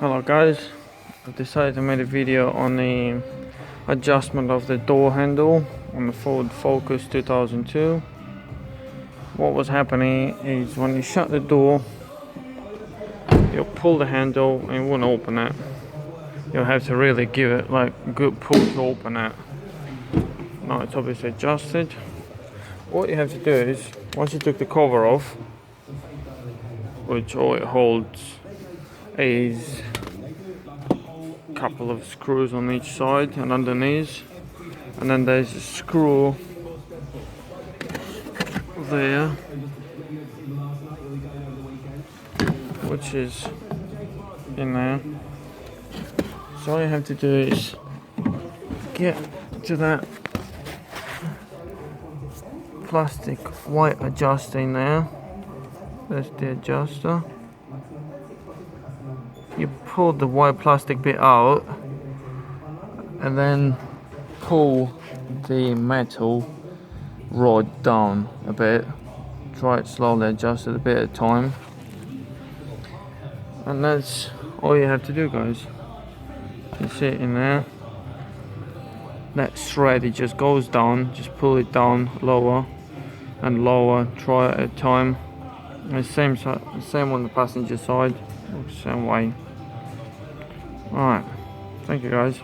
Hello guys, I've decided to make a video on the adjustment of the door handle on the Ford Focus 2002. What was happening is when you shut the door, you'll pull the handle and it won't open it. You'll have to really give it like a good pull to open it. Now it's obviously adjusted. What you have to do is, once you took the cover off, which all it holds is a couple of screws on each side and underneath, and then there's a screw there which is in there. So all you have to do is get to that plastic white adjuster in there. That's the adjuster. You pull the white plastic bit out and then pull the metal rod down a bit. Try it slowly, adjust it a bit at a time. And that's all you have to do, guys. You see it in there. That thread, it just goes down. Just pull it down lower and lower. Try it at a time. And same on the passenger side. Same way. Alright. Thank you, guys.